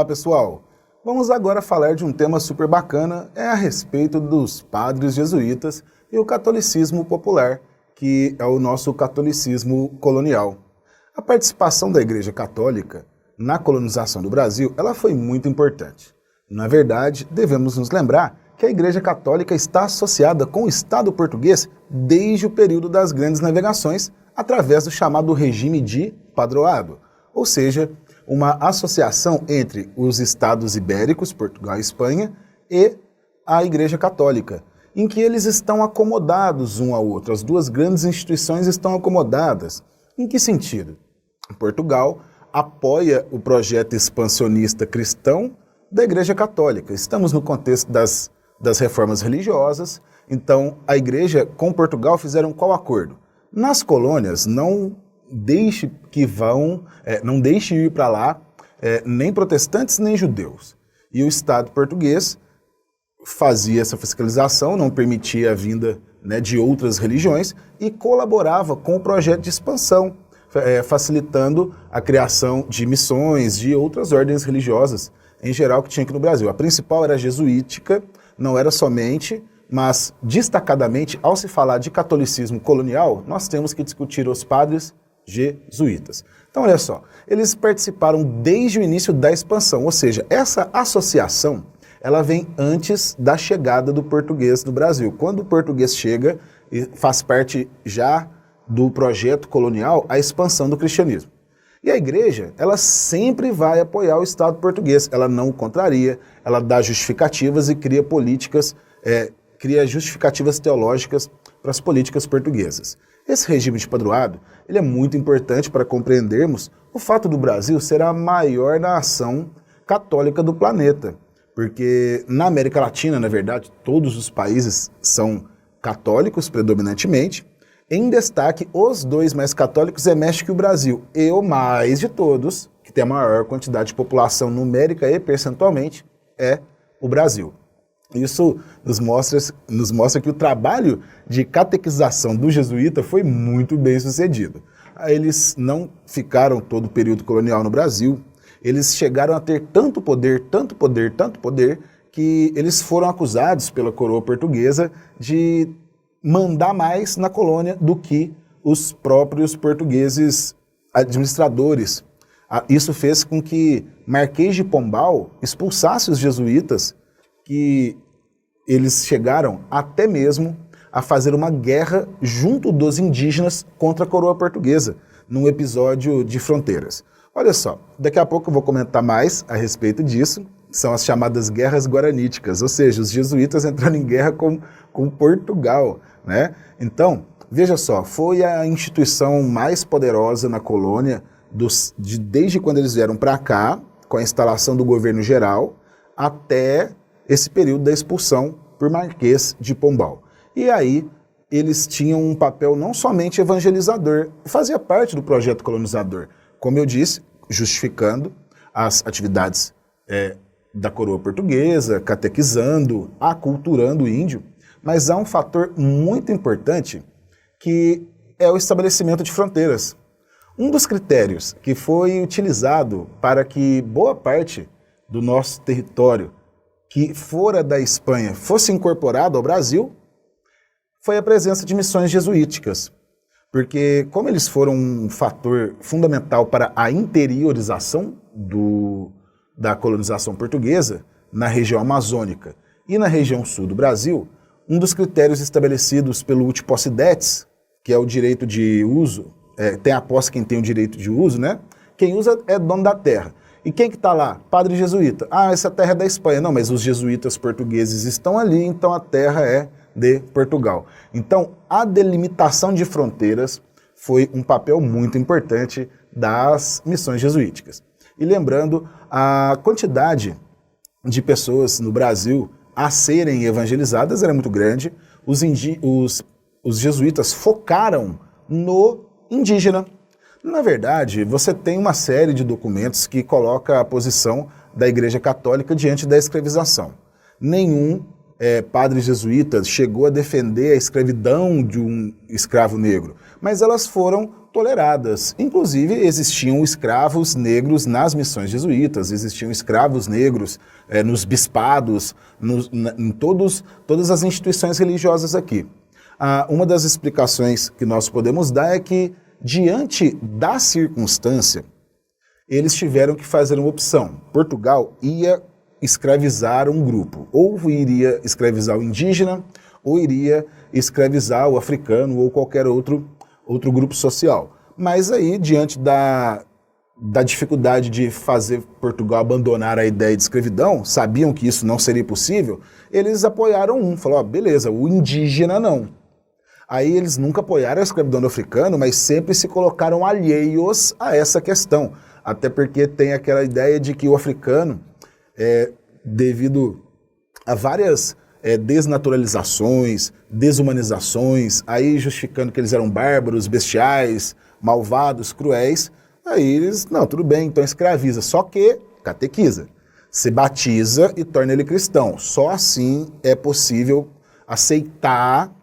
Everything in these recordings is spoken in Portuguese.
Olá pessoal, vamos agora falar de um tema super bacana, a respeito dos padres jesuítas e o catolicismo popular, que é o nosso catolicismo colonial. A participação da Igreja Católica na colonização do Brasil, ela foi muito importante. Na verdade, devemos nos lembrar que a Igreja Católica está associada com o Estado português desde o período das grandes navegações, através do chamado regime de padroado, ou seja, uma associação entre os estados ibéricos, Portugal e Espanha, e a Igreja Católica, em que eles estão acomodados um ao outro. As duas grandes instituições estão acomodadas. Em que sentido? Portugal apoia o projeto expansionista cristão da Igreja Católica. Estamos no contexto das reformas religiosas, então a Igreja com Portugal fizeram qual acordo? Nas colônias, não deixe ir para lá nem protestantes nem judeus. E o Estado português fazia essa fiscalização, não permitia a vinda de outras religiões e colaborava com o projeto de expansão, facilitando a criação de missões, de outras ordens religiosas, em geral, que tinha aqui no Brasil. A principal era a jesuítica, não era somente, mas destacadamente, ao se falar de catolicismo colonial, nós temos que discutir os padres jesuítas. Então, olha só, eles participaram desde o início da expansão, ou seja, essa associação, ela vem antes da chegada do português no Brasil. Quando o português chega, faz parte já do projeto colonial a expansão do cristianismo. E a igreja, ela sempre vai apoiar o Estado português, ela não o contraria, ela dá justificativas e cria políticas, cria justificativas teológicas para as políticas portuguesas. Esse regime de padroado, ele é muito importante para compreendermos o fato do Brasil ser a maior nação católica do planeta. Porque na América Latina, na verdade, todos os países são católicos predominantemente. Em destaque, os dois mais católicos é México e o Brasil. E o mais de todos, que tem a maior quantidade de população numérica e percentualmente, é o Brasil. Isso nos mostra que o trabalho de catequização do jesuíta foi muito bem sucedido. Eles não ficaram todo o período colonial no Brasil, eles chegaram a ter tanto poder, que eles foram acusados pela coroa portuguesa de mandar mais na colônia do que os próprios portugueses administradores. Isso fez com que Marquês de Pombal expulsasse os jesuítas, que eles chegaram até mesmo a fazer uma guerra junto dos indígenas contra a coroa portuguesa, num episódio de fronteiras. Olha só, daqui a pouco eu vou comentar mais a respeito disso, são as chamadas guerras guaraníticas, ou seja, os jesuítas entrando em guerra com Portugal, né? Então, veja só, foi a instituição mais poderosa na colônia desde quando eles vieram para cá, com a instalação do governo geral, até esse período da expulsão por Marquês de Pombal. E aí eles tinham um papel não somente evangelizador, fazia parte do projeto colonizador, como eu disse, justificando as atividades da coroa portuguesa, catequizando, aculturando o índio, mas há um fator muito importante que é o estabelecimento de fronteiras. Um dos critérios que foi utilizado para que boa parte do nosso território que fora da Espanha fosse incorporado ao Brasil, foi a presença de missões jesuíticas. Porque como eles foram um fator fundamental para a interiorização da colonização portuguesa na região amazônica e na região sul do Brasil, um dos critérios estabelecidos pelo Ut Possidetis, que é o direito de uso, tem a posse quem tem o direito de uso, né? Quem usa é dono da terra. E quem que está lá? Padre jesuíta. Ah, essa terra é da Espanha. Não, mas os jesuítas portugueses estão ali, então a terra é de Portugal. Então, a delimitação de fronteiras foi um papel muito importante das missões jesuíticas. E lembrando, a quantidade de pessoas no Brasil a serem evangelizadas era muito grande. Os jesuítas focaram no indígena. Na verdade, você tem uma série de documentos que coloca a posição da Igreja Católica diante da escravização. Nenhum padre jesuíta chegou a defender a escravidão de um escravo negro, mas elas foram toleradas. Inclusive, existiam escravos negros nas missões jesuítas, existiam escravos negros nos bispados, em todas as instituições religiosas aqui. Uma das explicações que nós podemos dar é que, diante da circunstância, eles tiveram que fazer uma opção. Portugal ia escravizar um grupo, ou iria escravizar o indígena, ou iria escravizar o africano ou qualquer outro grupo social. Mas aí, diante da dificuldade de fazer Portugal abandonar a ideia de escravidão, sabiam que isso não seria possível, eles apoiaram falaram, beleza, o indígena não. Aí eles nunca apoiaram a escravidão do africano, mas sempre se colocaram alheios a essa questão. Até porque tem aquela ideia de que o africano, devido a várias desnaturalizações, desumanizações, aí justificando que eles eram bárbaros, bestiais, malvados, cruéis, aí eles, não, tudo bem, então escraviza, só que catequiza, se batiza e torna ele cristão. Só assim é possível aceitar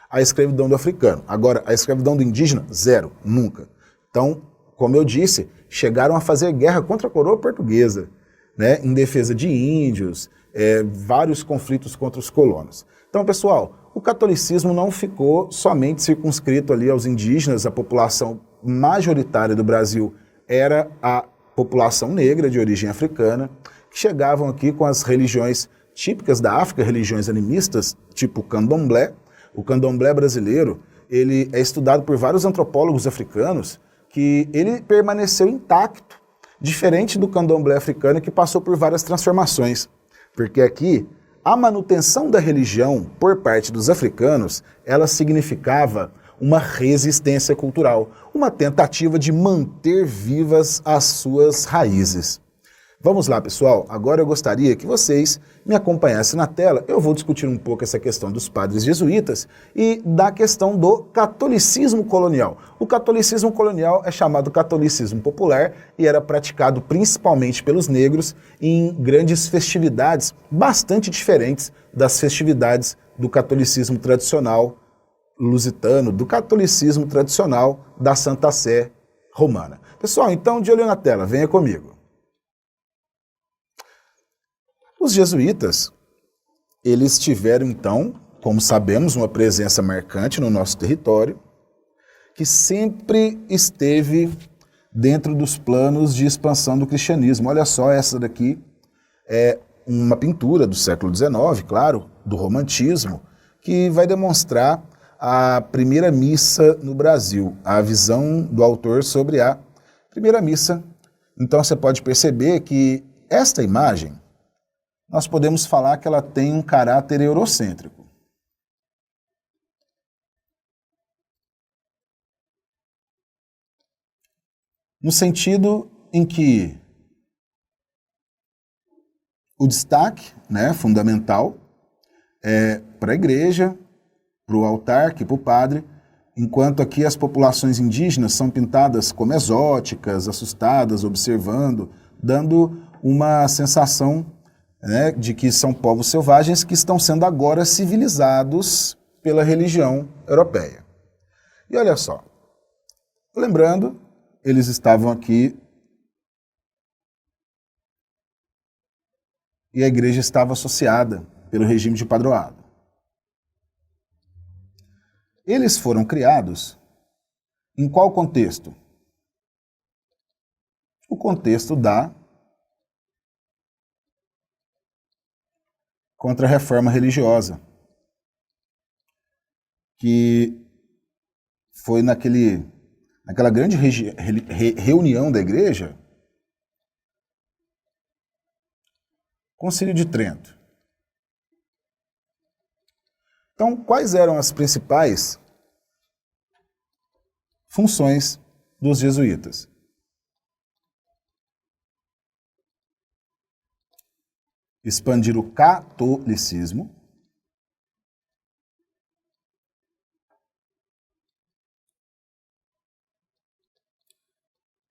a escravidão do africano. Agora, a escravidão do indígena, zero, nunca. Então, como eu disse, chegaram a fazer guerra contra a coroa portuguesa, né, em defesa de índios, vários conflitos contra os colonos. Então, pessoal, o catolicismo não ficou somente circunscrito ali aos indígenas, a população majoritária do Brasil era a população negra de origem africana, que chegavam aqui com as religiões típicas da África, religiões animistas, tipo o candomblé. O candomblé brasileiro, ele é estudado por vários antropólogos africanos, que ele permaneceu intacto, diferente do candomblé africano que passou por várias transformações. Porque aqui, a manutenção da religião por parte dos africanos, ela significava uma resistência cultural, uma tentativa de manter vivas as suas raízes. Vamos lá, pessoal, agora eu gostaria que vocês me acompanhassem na tela. Eu vou discutir um pouco essa questão dos padres jesuítas e da questão do catolicismo colonial. O catolicismo colonial é chamado catolicismo popular e era praticado principalmente pelos negros em grandes festividades bastante diferentes das festividades do catolicismo tradicional lusitano, do catolicismo tradicional da Santa Sé romana. Pessoal, então, de olho na tela, venha comigo. Os jesuítas, eles tiveram então, como sabemos, uma presença marcante no nosso território, que sempre esteve dentro dos planos de expansão do cristianismo. Olha só, essa daqui é uma pintura do século XIX, claro, do romantismo, que vai demonstrar a primeira missa no Brasil, a visão do autor sobre a primeira missa. Então você pode perceber que esta imagem, nós podemos falar que ela tem um caráter eurocêntrico. No sentido em que o destaque, né, fundamental é para a igreja, para o altar, que para o padre, enquanto aqui as populações indígenas são pintadas como exóticas, assustadas, observando, dando uma sensação, né, de que são povos selvagens que estão sendo agora civilizados pela religião europeia. E olha só, lembrando, eles estavam aqui e a igreja estava associada pelo regime de padroado. Eles foram criados em qual contexto? O contexto da Contra-Reforma religiosa, que foi naquela grande reunião da igreja, Concílio de Trento. Então, quais eram as principais funções dos jesuítas? Expandir o catolicismo,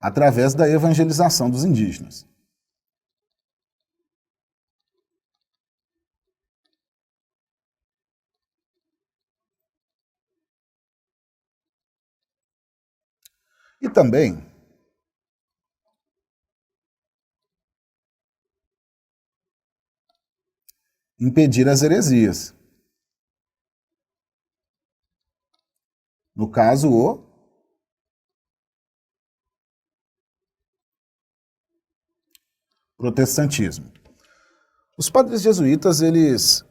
através da evangelização dos indígenas. E também impedir as heresias. No caso, o protestantismo. Os padres jesuítas, eles,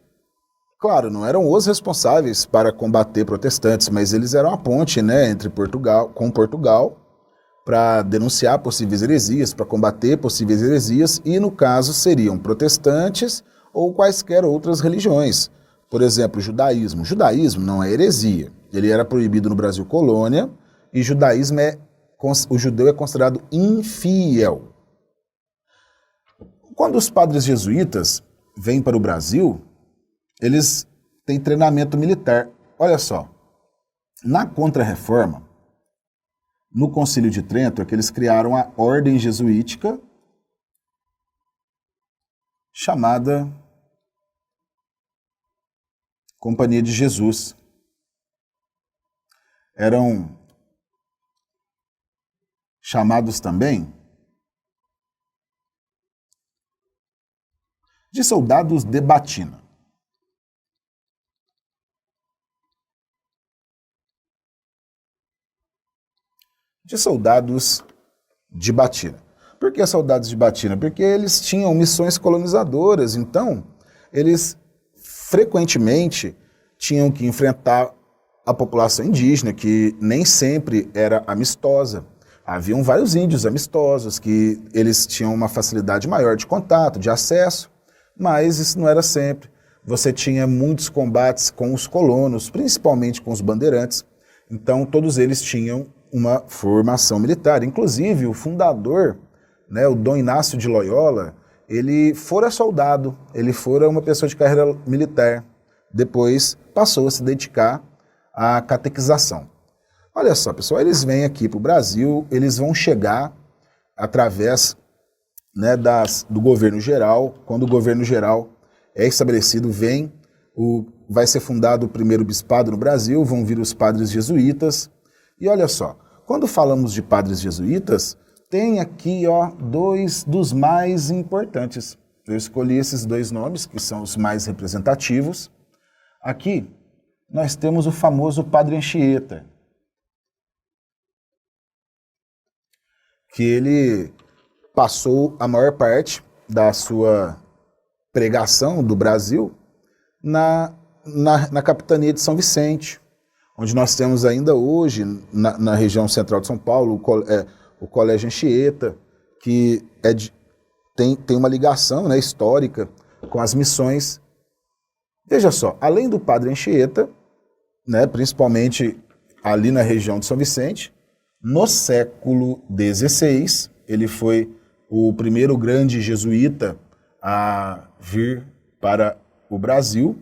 claro, não eram os responsáveis para combater protestantes, mas eles eram a ponte, né, entre Portugal, para denunciar possíveis heresias, para combater possíveis heresias, e no caso seriam protestantes ou quaisquer outras religiões. Por exemplo, o judaísmo. O judaísmo não é heresia. Ele era proibido no Brasil colônia, e o judeu é considerado infiel. Quando os padres jesuítas vêm para o Brasil, eles têm treinamento militar. Olha só, na Contra-Reforma, no Concílio de Trento, é que eles criaram a ordem jesuítica, chamada Companhia de Jesus. Eram chamados também de soldados de batina. De soldados de batina. Por que soldados de batina? Porque eles tinham missões colonizadoras, então eles frequentemente tinham que enfrentar a população indígena, que nem sempre era amistosa. Haviam vários índios amistosos, que eles tinham uma facilidade maior de contato, de acesso, mas isso não era sempre. Você tinha muitos combates com os colonos, principalmente com os bandeirantes, então todos eles tinham uma formação militar. Inclusive, o fundador, né, o Dom Inácio de Loyola, ele fora soldado, ele fora uma pessoa de carreira militar. Depois passou a se dedicar à catequização. Olha só, pessoal, eles vêm aqui para o Brasil, eles vão chegar através, né, do governo geral. Quando o governo geral é estabelecido, vai ser fundado o primeiro bispado no Brasil, vão vir os padres jesuítas. E olha só, quando falamos de padres jesuítas, tem aqui dois dos mais importantes. Eu escolhi esses dois nomes, que são os mais representativos. Aqui nós temos o famoso Padre Anchieta, que ele passou a maior parte da sua pregação do Brasil na capitania de São Vicente, onde nós temos ainda hoje, na região central de São Paulo, o Colégio Anchieta, que tem uma ligação, né, histórica com as missões. Veja só, além do Padre Anchieta, né, principalmente ali na região de São Vicente, no século XVI, ele foi o primeiro grande jesuíta a vir para o Brasil,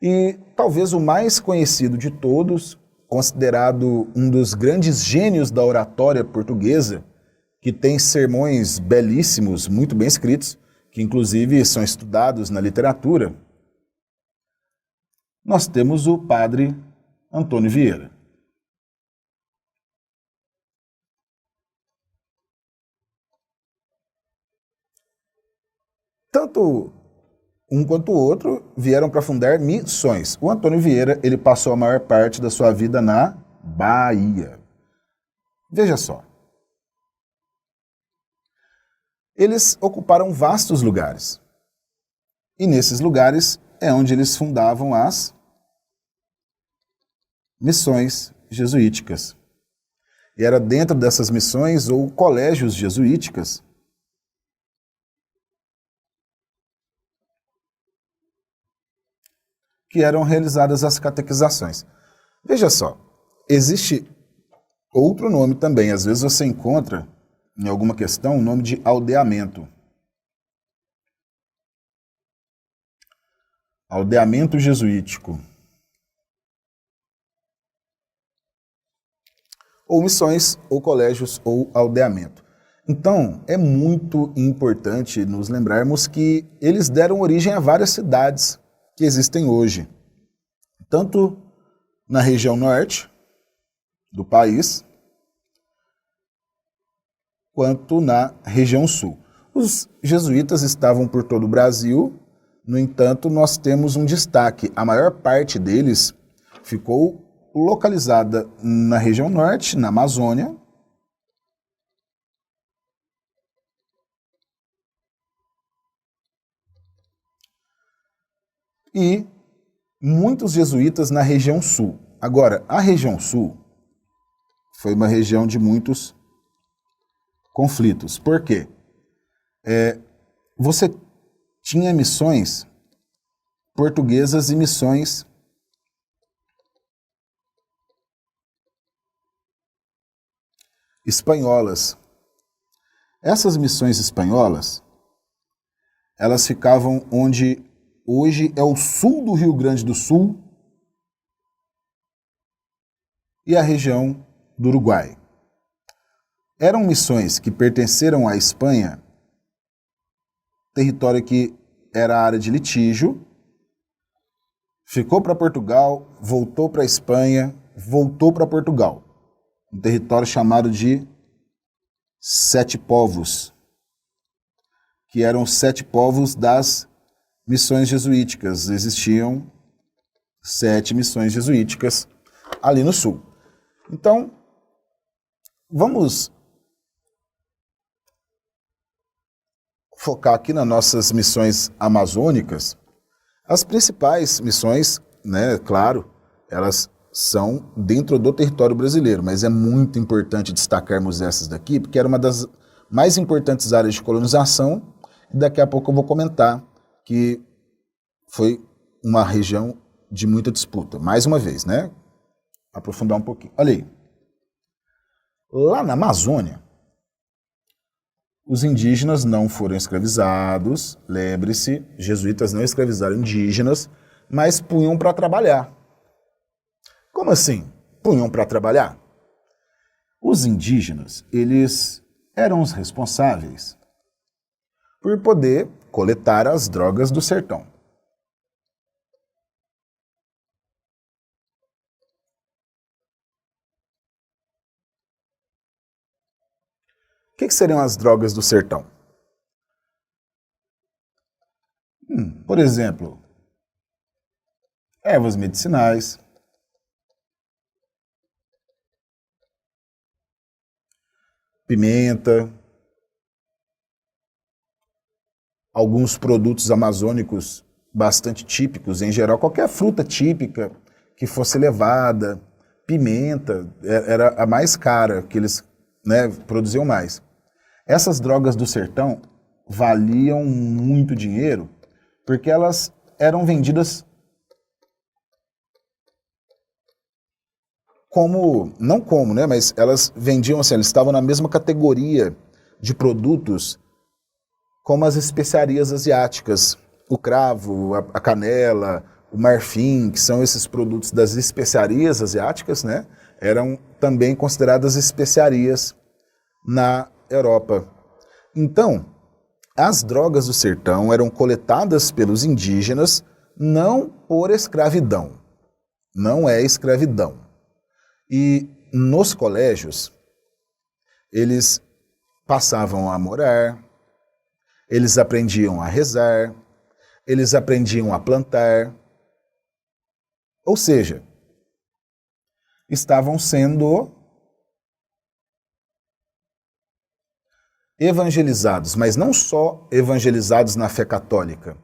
e talvez o mais conhecido de todos, considerado um dos grandes gênios da oratória portuguesa, que tem sermões belíssimos, muito bem escritos, que inclusive são estudados na literatura. Nós temos o Padre Antônio Vieira. Tanto um quanto o outro vieram para fundar missões. O Antônio Vieira, ele passou a maior parte da sua vida na Bahia. Veja só. Eles ocuparam vastos lugares. E nesses lugares é onde eles fundavam as missões jesuíticas. E era dentro dessas missões ou colégios jesuíticas que eram realizadas as catequizações. Veja só, existe outro nome também. Às vezes você encontra em alguma questão o nome de aldeamento. Aldeamento jesuítico. Ou missões, ou colégios, ou aldeamento. Então, é muito importante nos lembrarmos que eles deram origem a várias cidades que existem hoje, tanto na região norte do país, quanto na região sul. Os jesuítas estavam por todo o Brasil, no entanto, nós temos um destaque. A maior parte deles ficou localizada na região norte, na Amazônia, e muitos jesuítas na região sul. Agora, a região sul foi uma região de muitos conflitos. Por quê? Você tinha missões portuguesas e missões espanholas. Essas missões espanholas, elas ficavam onde hoje é o sul do Rio Grande do Sul e a região do Uruguai. Eram missões que pertenceram à Espanha, território que era área de litígio, ficou para Portugal, voltou para a Espanha, voltou para Portugal. Um território chamado de Sete Povos, que eram os 7 povos das missões jesuíticas. Existiam 7 missões jesuíticas ali no sul. Então, vamos focar aqui nas nossas missões amazônicas. As principais missões, né, claro, elas são dentro do território brasileiro, mas é muito importante destacarmos essas daqui, porque era uma das mais importantes áreas de colonização, e daqui a pouco eu vou comentar que foi uma região de muita disputa. Mais uma vez, né? Aprofundar um pouquinho. Olha aí. Lá na Amazônia, os indígenas não foram escravizados, lembre-se, jesuítas não escravizaram indígenas, mas punham para trabalhar. Como assim? Punham para trabalhar? Os indígenas, eles eram os responsáveis por poder coletar as drogas do sertão. O que seriam as drogas do sertão? Por exemplo, ervas medicinais, pimenta, alguns produtos amazônicos bastante típicos, em geral, qualquer fruta típica que fosse levada, pimenta, era a mais cara, que eles, né, produziam mais. Essas drogas do sertão valiam muito dinheiro, porque elas eram vendidas né, mas elas vendiam assim, elas estavam na mesma categoria de produtos como as especiarias asiáticas, o cravo, a canela, o marfim, que são esses produtos das especiarias asiáticas, né, eram também consideradas especiarias na Europa. Então, as drogas do sertão eram coletadas pelos indígenas não por escravidão, não é escravidão. E nos colégios, eles passavam a morar, eles aprendiam a rezar, eles aprendiam a plantar, ou seja, estavam sendo evangelizados, mas não só evangelizados na fé católica,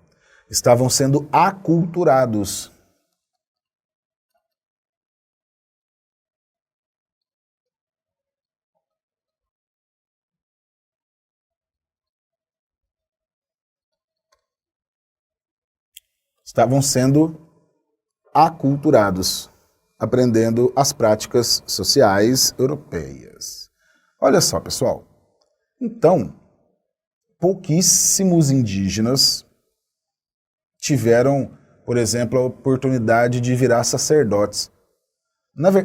estavam sendo aculturados. Estavam sendo aculturados, aprendendo as práticas sociais europeias. Olha só, pessoal. Então, pouquíssimos indígenas tiveram, por exemplo, a oportunidade de virar sacerdotes.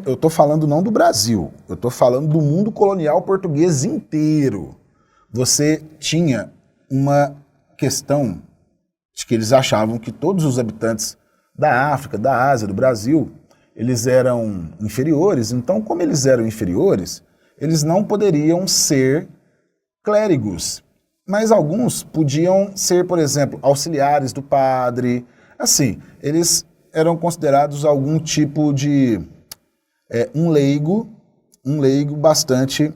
Eu estou falando não do Brasil, eu estou falando do mundo colonial português inteiro. Você tinha uma questão de que eles achavam que todos os habitantes da África, da Ásia, do Brasil, eles eram inferiores. Então, como eles eram inferiores, eles não poderiam ser clérigos, mas alguns podiam ser, por exemplo, auxiliares do padre. Assim, eles eram considerados algum tipo de um leigo bastante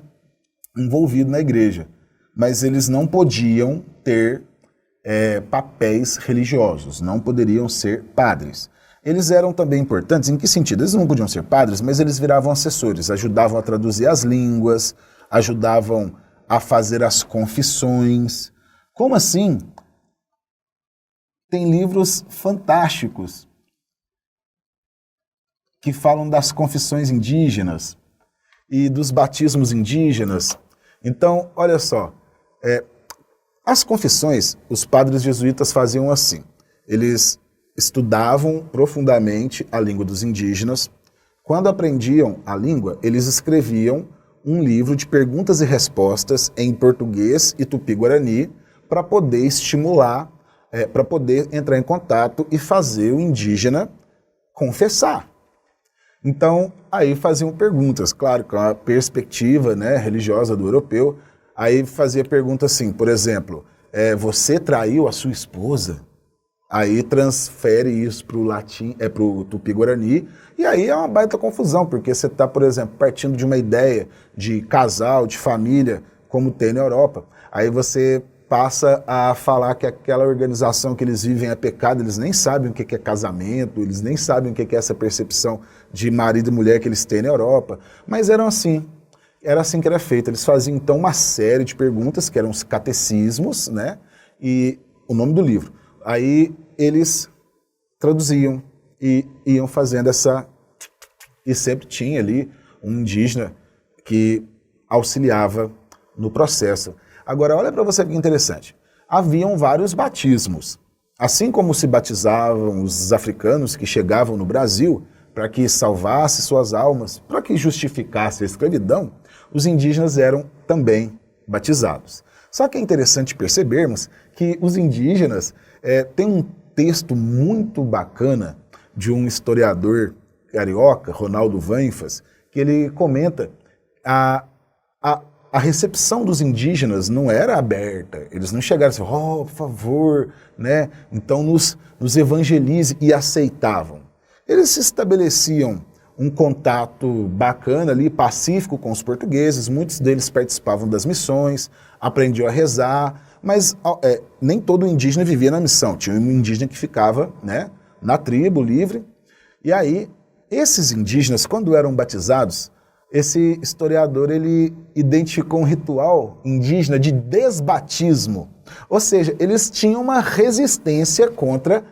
envolvido na igreja, mas eles não podiam ter papéis religiosos, não poderiam ser padres. Eles eram também importantes, em que sentido? Eles não podiam ser padres, mas eles viravam assessores, ajudavam a traduzir as línguas, ajudavam a fazer as confissões. Como assim? Tem livros fantásticos que falam das confissões indígenas e dos batismos indígenas. Então, olha só, as confissões, os padres jesuítas faziam assim. Eles estudavam profundamente a língua dos indígenas. Quando aprendiam a língua, eles escreviam um livro de perguntas e respostas em português e tupi-guarani para poder estimular, para poder entrar em contato e fazer o indígena confessar. Então, aí faziam perguntas, claro, com a perspectiva, né, religiosa do europeu. Aí fazia pergunta assim, por exemplo, você traiu a sua esposa? Aí transfere isso para o latim, para o tupi-guarani, e aí é uma baita confusão, porque você está, por exemplo, partindo de uma ideia de casal, de família, como tem na Europa. Aí você passa a falar que aquela organização que eles vivem é pecado, eles nem sabem o que é casamento, eles nem sabem o que é essa percepção de marido e mulher que eles têm na Europa. Mas era assim que era feito. Eles faziam então uma série de perguntas, que eram os catecismos, né? E o nome do livro. Aí eles traduziam e iam fazendo essa... E sempre tinha ali um indígena que auxiliava no processo. Agora, olha para você que interessante. Haviam vários batismos. Assim como se batizavam os africanos que chegavam no Brasil para que salvasse suas almas, para que justificasse a escravidão, os indígenas eram também batizados. Só que é interessante percebermos que os indígenas têm um texto muito bacana de um historiador carioca, Ronaldo Vanfas, que ele comenta a recepção dos indígenas não era aberta, eles não chegaram assim, por favor, né? Então nos evangelize, e aceitavam. Eles estabeleciam um contato bacana ali, pacífico com os portugueses, muitos deles participavam das missões, aprendiam a rezar, mas nem todo indígena vivia na missão, tinha um indígena que ficava, né, na tribo, livre, e aí esses indígenas, quando eram batizados, esse historiador ele identificou um ritual indígena de desbatismo. Ou seja, eles tinham uma resistência contra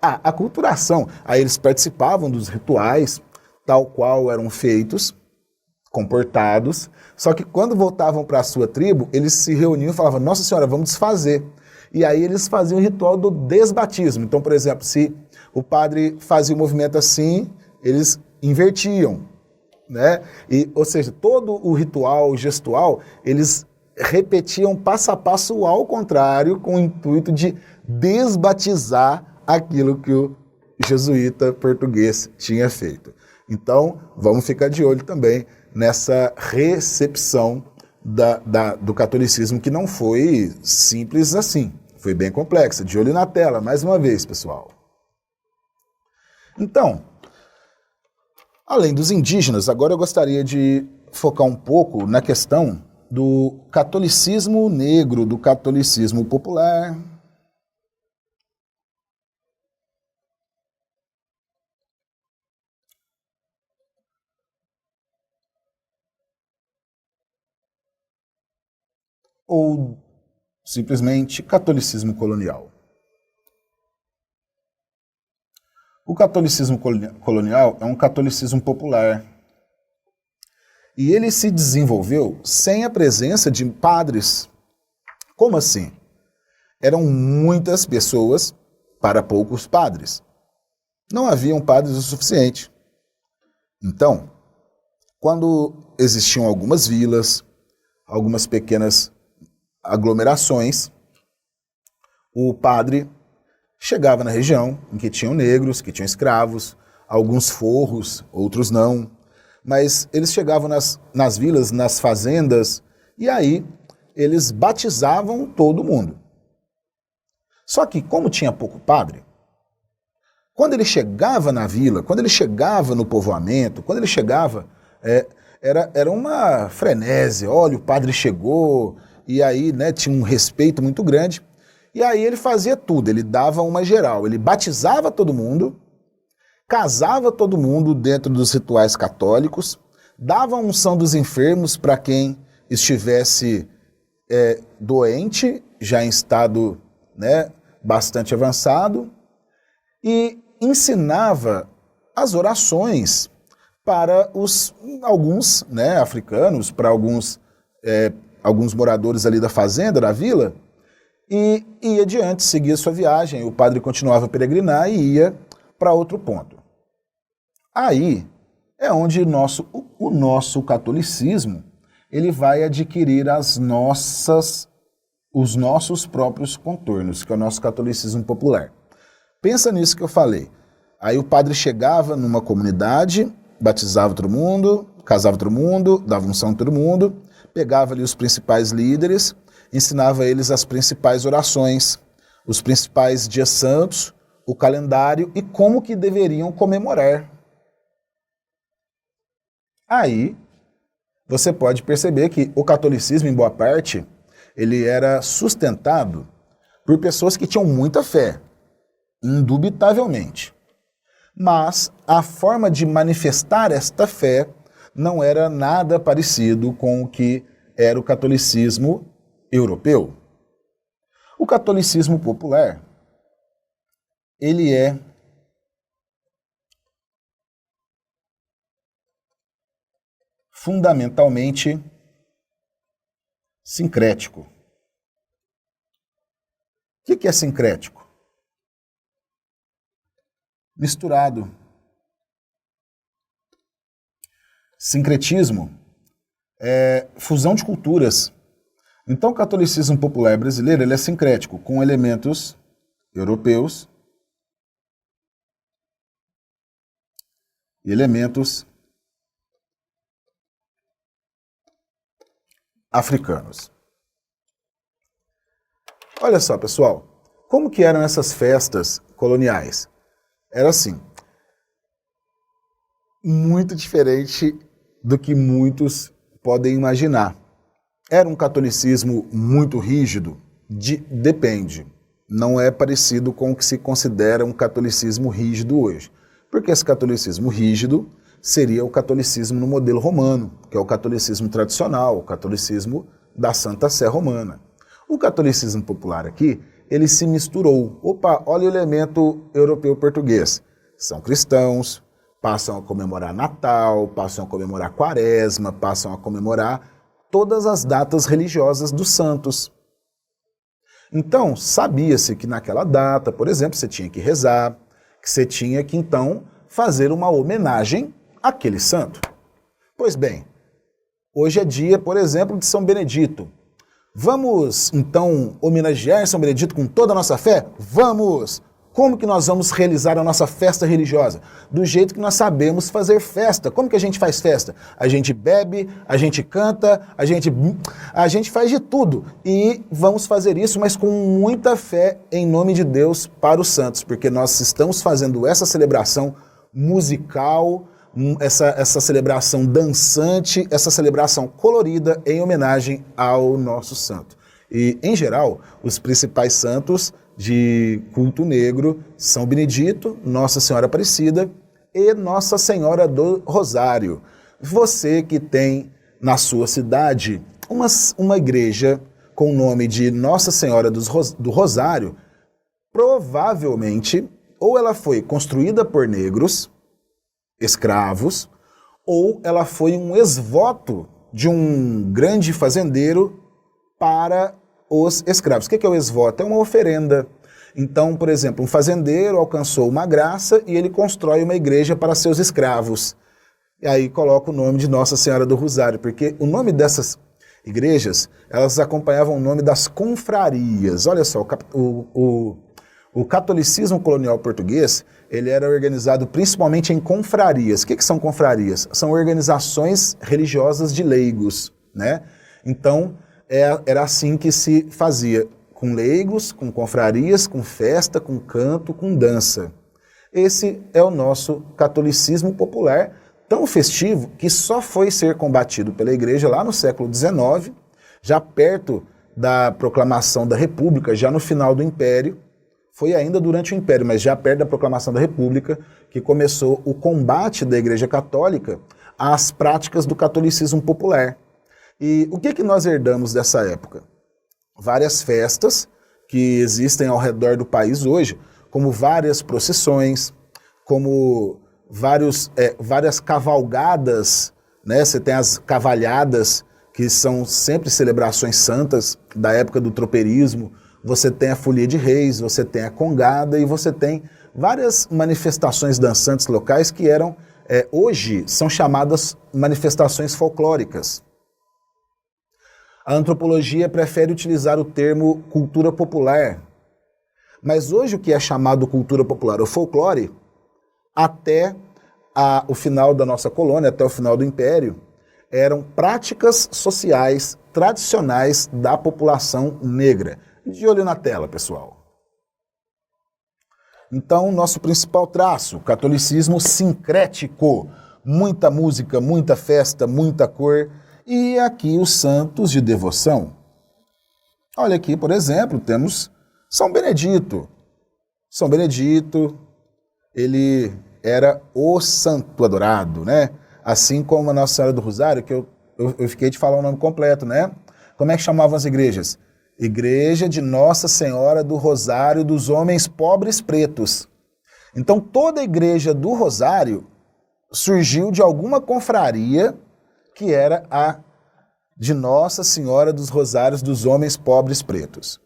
a aculturação. Aí eles participavam dos rituais, tal qual eram feitos, comportados, só que quando voltavam para a sua tribo, eles se reuniam e falavam, Nossa Senhora, vamos desfazer. E aí eles faziam o ritual do desbatismo. Então, por exemplo, se o padre fazia o movimento assim, eles invertiam, né? Ou seja, todo o ritual gestual, eles repetiam passo a passo ao contrário, com o intuito de desbatizar aquilo que o jesuíta português tinha feito. Então, vamos ficar de olho também nessa recepção do catolicismo, que não foi simples assim, foi bem complexa. De olho na tela, mais uma vez, pessoal. Então, além dos indígenas, agora eu gostaria de focar um pouco na questão do catolicismo negro, do catolicismo popular. Ou simplesmente catolicismo colonial. O catolicismo colonial é um catolicismo popular. E ele se desenvolveu sem a presença de padres. Como assim? Eram muitas pessoas para poucos padres. Não haviam padres o suficiente. Então, quando existiam algumas vilas, algumas pequenas aglomerações, o padre chegava na região em que tinham negros, que tinham escravos, alguns forros, outros não, mas eles chegavam nas vilas, nas fazendas, e aí eles batizavam todo mundo. Só que, como tinha pouco padre, quando ele chegava na vila, quando ele chegava no povoamento, quando ele chegava, era uma frenésia. Olha, o padre chegou, e aí, né, tinha um respeito muito grande. E aí ele fazia tudo, ele dava uma geral, ele batizava todo mundo, casava todo mundo dentro dos rituais católicos, dava a unção dos enfermos para quem estivesse doente, já em estado, né, bastante avançado, e ensinava as orações para alguns, né, africanos, para alguns moradores ali da fazenda, da vila, e ia adiante, seguia sua viagem. O padre continuava a peregrinar e ia para outro ponto. Aí é onde o nosso catolicismo ele vai adquirir os nossos próprios contornos, que é o nosso catolicismo popular. Pensa nisso que eu falei. Aí o padre chegava numa comunidade, batizava todo mundo, casava todo mundo, dava unção a todo mundo, pegava ali os principais líderes, ensinava a eles as principais orações, os principais dias santos, o calendário e como que deveriam comemorar. Aí você pode perceber que o catolicismo, em boa parte, ele era sustentado por pessoas que tinham muita fé, indubitavelmente. Mas a forma de manifestar esta fé não era nada parecido com o que era o catolicismo europeu. O catolicismo popular, ele é fundamentalmente sincrético. O que é sincrético? Misturado. Sincretismo é fusão de culturas. Então o catolicismo popular brasileiro ele é sincrético, com elementos europeus e elementos africanos. Olha só, pessoal, como que eram essas festas coloniais? Era assim, muito diferente do que muitos podem imaginar. Era um catolicismo muito rígido? Depende. Não é parecido com o que se considera um catolicismo rígido hoje. Porque esse catolicismo rígido seria o catolicismo no modelo romano, que é o catolicismo tradicional, o catolicismo da Santa Sé Romana. O catolicismo popular aqui, ele se misturou. Opa, olha o elemento europeu-português. São cristãos, passam a comemorar Natal, passam a comemorar Quaresma, passam a comemorar todas as datas religiosas dos santos. Então, sabia-se que naquela data, por exemplo, você tinha que rezar, que você tinha que, então, fazer uma homenagem àquele santo. Pois bem, hoje é dia, por exemplo, de São Benedito. Vamos, então, homenagear São Benedito com toda a nossa fé? Vamos! Como que nós vamos realizar a nossa festa religiosa? Do jeito que nós sabemos fazer festa. Como que a gente faz festa? A gente bebe, a gente canta, a gente faz de tudo. E vamos fazer isso, mas com muita fé em nome de Deus para os santos, porque nós estamos fazendo essa celebração musical, essa celebração dançante, essa celebração colorida em homenagem ao nosso santo. E, em geral, os principais santos de culto negro, São Benedito, Nossa Senhora Aparecida e Nossa Senhora do Rosário. Você que tem na sua cidade uma igreja com o nome de Nossa Senhora do Rosário, provavelmente ou ela foi construída por negros, escravos, ou ela foi um exvoto de um grande fazendeiro para os escravos. O que é o exvoto? É uma oferenda. Então, por exemplo, um fazendeiro alcançou uma graça e ele constrói uma igreja para seus escravos. E aí coloca o nome de Nossa Senhora do Rosário, porque o nome dessas igrejas, elas acompanhavam o nome das confrarias. Olha só, o catolicismo colonial português, ele era organizado principalmente em confrarias. O que são confrarias? São organizações religiosas de leigos, né? Então, era assim que se fazia, com leigos, com confrarias, com festa, com canto, com dança. Esse é o nosso catolicismo popular, tão festivo que só foi ser combatido pela Igreja lá no século XIX, já perto da proclamação da República, já no final do Império. Foi ainda durante o Império, mas já perto da proclamação da República, que começou o combate da Igreja Católica às práticas do catolicismo popular. E o que nós herdamos dessa época? Várias festas que existem ao redor do país hoje, como várias procissões, como várias cavalgadas, né? Você tem as cavalhadas, que são sempre celebrações santas da época do tropeirismo, você tem a folia de reis, você tem a congada e você tem várias manifestações dançantes locais que hoje são chamadas manifestações folclóricas. A antropologia prefere utilizar o termo cultura popular, mas hoje o que é chamado cultura popular, o folclore, até o final da nossa colônia, até o final do Império, eram práticas sociais tradicionais da população negra. De olho na tela, pessoal. Então, nosso principal traço, catolicismo sincrético. Muita música, muita festa, muita cor. E aqui os santos de devoção. Olha aqui, por exemplo, temos São Benedito. São Benedito, ele era o santo adorado, né? Assim como a Nossa Senhora do Rosário, que eu fiquei de falar o nome completo, né? Como é que chamavam as igrejas? Igreja de Nossa Senhora do Rosário dos Homens Pobres Pretos. Então toda a igreja do Rosário surgiu de alguma confraria que era a de Nossa Senhora dos Rosários dos Homens Pobres Pretos.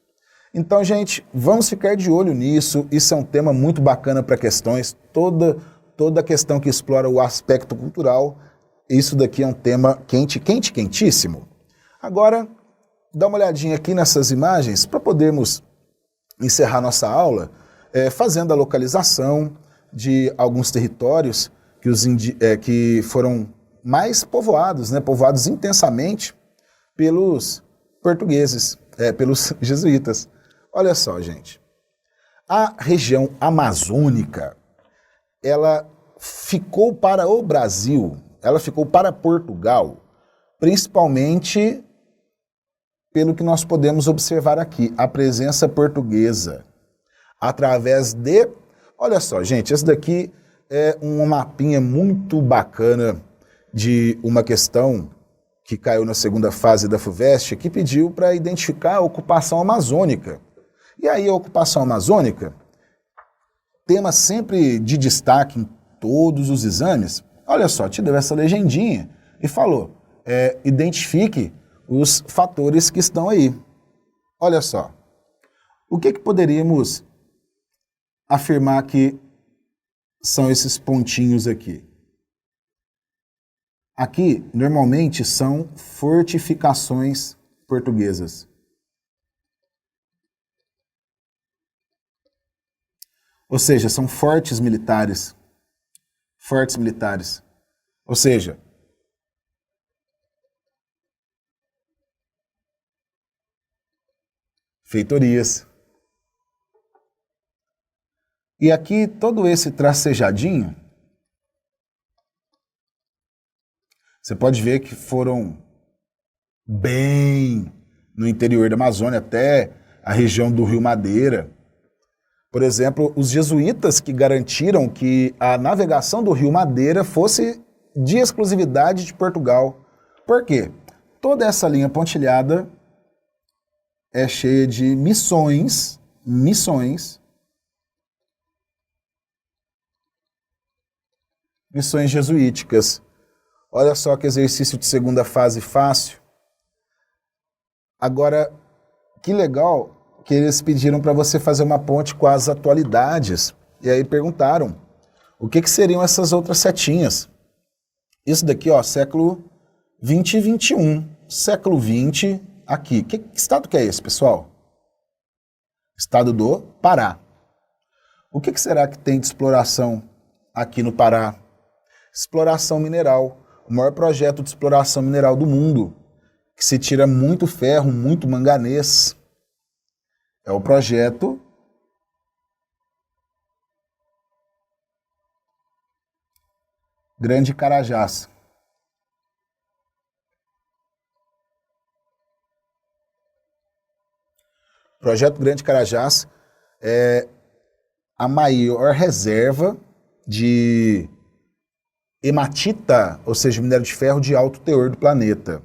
Então, gente, vamos ficar de olho nisso. Isso é um tema muito bacana para questões. Toda questão que explora o aspecto cultural, isso daqui é um tema quentíssimo. Agora, dá uma olhadinha aqui nessas imagens para podermos encerrar nossa aula fazendo a localização de alguns territórios que foram mais povoados, né, povoados intensamente pelos portugueses, pelos jesuítas. Olha só, gente. A região amazônica, ela ficou para o Brasil, ela ficou para Portugal, principalmente pelo que nós podemos observar aqui, a presença portuguesa, através de... Olha só, gente, esse daqui é um mapinha muito bacana de uma questão que caiu na segunda fase da FUVEST, que pediu para identificar a ocupação amazônica. E aí a ocupação amazônica, tema sempre de destaque em todos os exames, olha só, te deu essa legendinha e falou, identifique os fatores que estão aí. Olha só, o que poderíamos afirmar que são esses pontinhos aqui? Aqui, normalmente, são fortificações portuguesas. Ou seja, são fortes militares. Fortes militares. Ou seja, feitorias. E aqui, todo esse tracejadinho, você pode ver que foram bem no interior da Amazônia, até a região do Rio Madeira. Por exemplo, os jesuítas que garantiram que a navegação do Rio Madeira fosse de exclusividade de Portugal. Por quê? Toda essa linha pontilhada é cheia de missões jesuíticas. Olha só que exercício de segunda fase fácil. Agora, que legal que eles pediram para você fazer uma ponte com as atualidades. E aí perguntaram, o que seriam essas outras setinhas? Isso daqui, ó, século 20 e 21. Século 20, aqui. Que estado que é esse, pessoal? Estado do Pará. O que será que tem de exploração aqui no Pará? Exploração mineral. O maior projeto de exploração mineral do mundo, que se tira muito ferro, muito manganês. É o projeto Grande Carajás. O projeto Grande Carajás é a maior reserva de hematita, ou seja, minério de ferro de alto teor do planeta.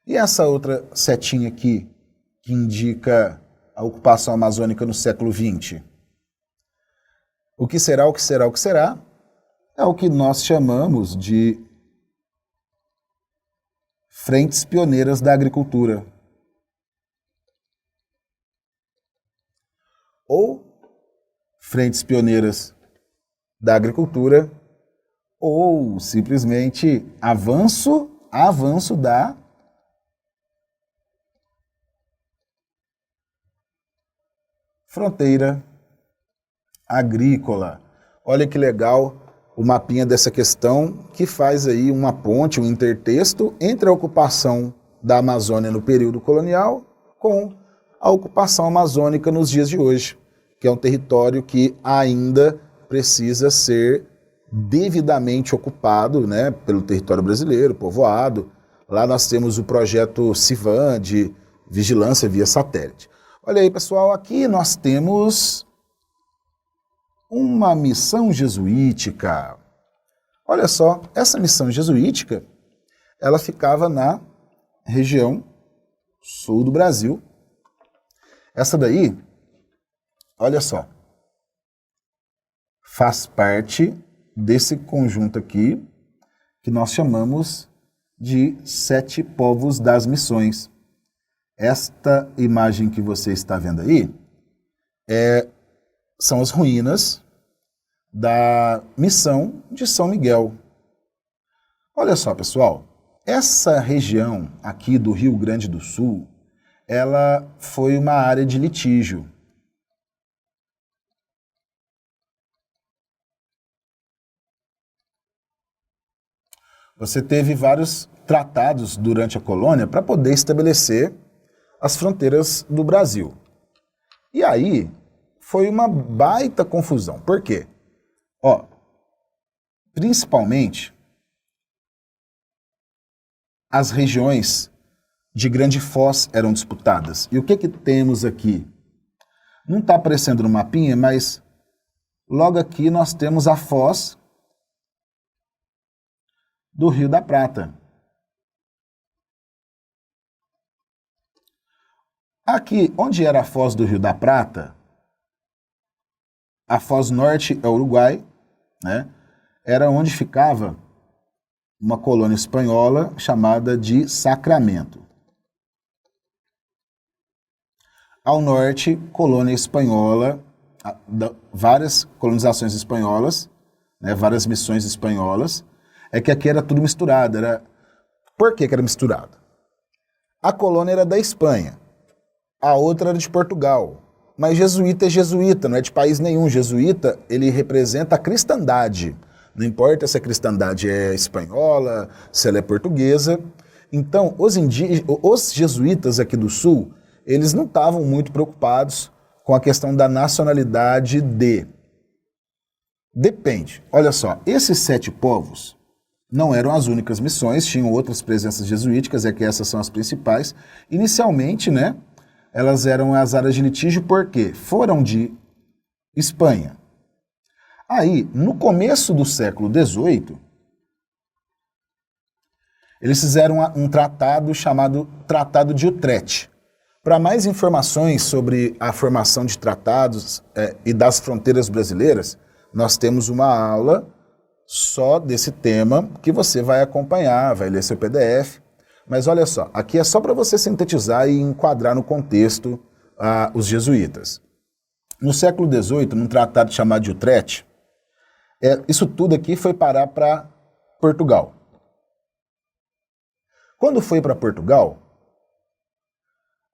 E essa outra setinha aqui, que indica a ocupação amazônica no século XX? O que será, o que será, o que será? É o que nós chamamos de frentes pioneiras da agricultura. Ou frentes pioneiras da agricultura, ou simplesmente avanço da fronteira agrícola. Olha que legal o mapinha dessa questão, que faz aí uma ponte, um intertexto entre a ocupação da Amazônia no período colonial com a ocupação amazônica nos dias de hoje, que é um território que ainda precisa ser devidamente ocupado, né, pelo território brasileiro, povoado. Lá nós temos o projeto CIVAM, de vigilância via satélite. Olha aí, pessoal, aqui nós temos uma missão jesuítica. Olha só, essa missão jesuítica, ela ficava na região sul do Brasil. Essa daí, olha só, faz parte desse conjunto aqui que nós chamamos de 7 povos das missões. Esta imagem que você está vendo aí são as ruínas da missão de São Miguel. Olha só, pessoal, essa região aqui do Rio Grande do Sul, ela foi uma área de litígio. Você teve vários tratados durante a colônia para poder estabelecer as fronteiras do Brasil. E aí foi uma baita confusão. Por quê? Ó, principalmente as regiões de Grande Foz eram disputadas. E o que temos aqui? Não está aparecendo no mapinha, mas logo aqui nós temos a Foz do Rio da Prata. Aqui, onde era a Foz do Rio da Prata, a Foz Norte é o Uruguai, né? Era onde ficava uma colônia espanhola chamada de Sacramento. Ao norte, colônia espanhola, várias colonizações espanholas, né, várias missões espanholas. É que aqui era tudo misturado. Por que era misturado? A colônia era da Espanha, a outra era de Portugal. Mas jesuíta é jesuíta, não é de país nenhum. Jesuíta, ele representa a cristandade. Não importa se a cristandade é espanhola, se ela é portuguesa. Então, os jesuítas aqui do Sul, eles não estavam muito preocupados com a questão da nacionalidade de... Depende. Olha só, esses 7 povos não eram as únicas missões, tinham outras presenças jesuíticas, é que essas são as principais. Inicialmente, né, elas eram as áreas de litígio porque foram de Espanha. Aí, no começo do século XVIII, eles fizeram um tratado chamado Tratado de Utrecht. Para mais informações sobre a formação de tratados e das fronteiras brasileiras, nós temos uma aula só desse tema que você vai acompanhar, vai ler seu PDF. Mas olha só, aqui é só para você sintetizar e enquadrar no contexto os jesuítas. No século XVIII, num tratado chamado de Utrecht, isso tudo aqui foi parar para Portugal. Quando foi para Portugal,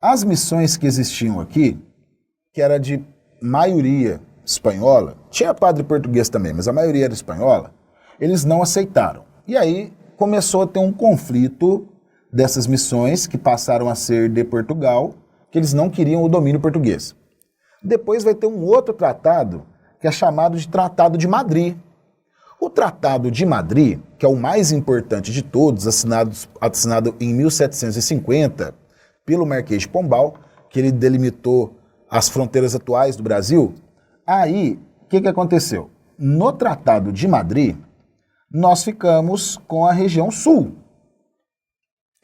as missões que existiam aqui, que era de maioria espanhola, tinha padre português também, mas a maioria era espanhola, eles não aceitaram. E aí começou a ter um conflito dessas missões que passaram a ser de Portugal, que eles não queriam o domínio português. Depois vai ter um outro tratado, que é chamado de Tratado de Madrid. O Tratado de Madrid, que é o mais importante de todos, assinado em 1750 pelo Marquês de Pombal, que ele delimitou as fronteiras atuais do Brasil. Aí, o que aconteceu? No Tratado de Madrid, nós ficamos com a região sul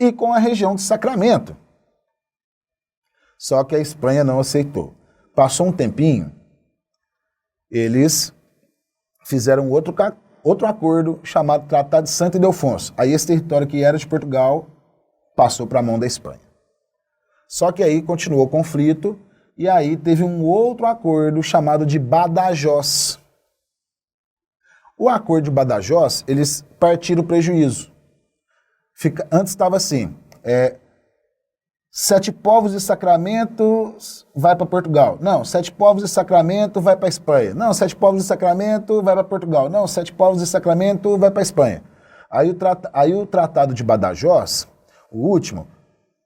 e com a região de Sacramento. Só que a Espanha não aceitou. Passou um tempinho, eles fizeram outro acordo chamado Tratado de Santo Ildefonso. Aí esse território que era de Portugal passou para a mão da Espanha. Só que aí continuou o conflito e aí teve um outro acordo chamado de Badajoz. O acordo de Badajoz, eles partiram o prejuízo. Antes estava assim, 7 povos e Sacramento vai para Portugal. Não, 7 povos e Sacramento vai para Espanha. Não, 7 povos e Sacramento vai para Portugal. Não, 7 povos e Sacramento vai para Espanha. Aí o Tratado de Badajoz, o último,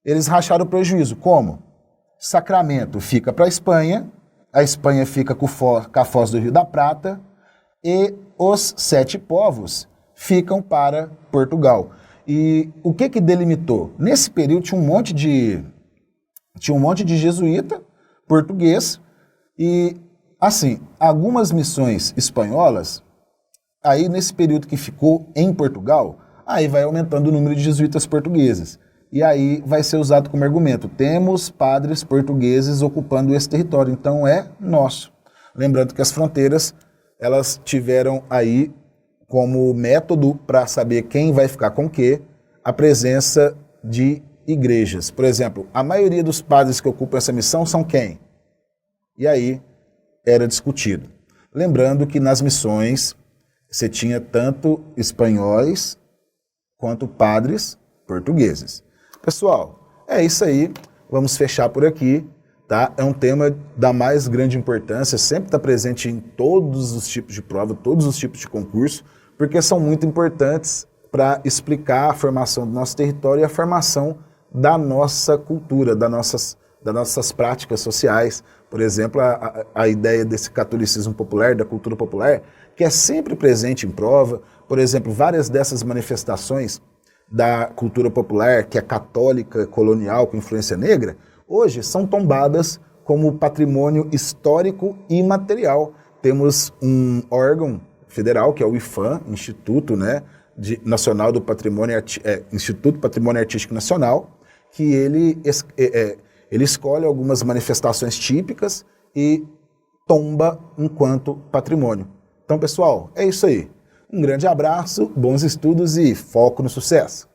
eles racharam o prejuízo. Como? Sacramento fica para a Espanha fica com a Foz do Rio da Prata e os 7 povos ficam para Portugal. E o que delimitou? Nesse período tinha um monte de jesuíta português e, assim, algumas missões espanholas, aí nesse período que ficou em Portugal, aí vai aumentando o número de jesuítas portugueses. E aí vai ser usado como argumento, temos padres portugueses ocupando esse território, então é nosso. Lembrando que as fronteiras, elas tiveram aí como método para saber quem vai ficar com o quê, a presença de igrejas. Por exemplo, a maioria dos padres que ocupam essa missão são quem? E aí era discutido. Lembrando que nas missões você tinha tanto espanhóis quanto padres portugueses. Pessoal, é isso aí. Vamos fechar por aqui. Tá? É um tema da mais grande importância, sempre está presente em todos os tipos de prova, todos os tipos de concurso, porque são muito importantes para explicar a formação do nosso território e a formação da nossa cultura, das nossas práticas sociais. Por exemplo, a ideia desse catolicismo popular, da cultura popular, que é sempre presente em prova. Por exemplo, várias dessas manifestações da cultura popular, que é católica, colonial, com influência negra, hoje são tombadas como patrimônio histórico e material. Temos um órgão federal, que é o IPHAN, Instituto Nacional do Patrimônio, Instituto Patrimônio Artístico Nacional, que ele escolhe algumas manifestações típicas e tomba enquanto patrimônio. Então, pessoal, é isso aí. Um grande abraço, bons estudos e foco no sucesso!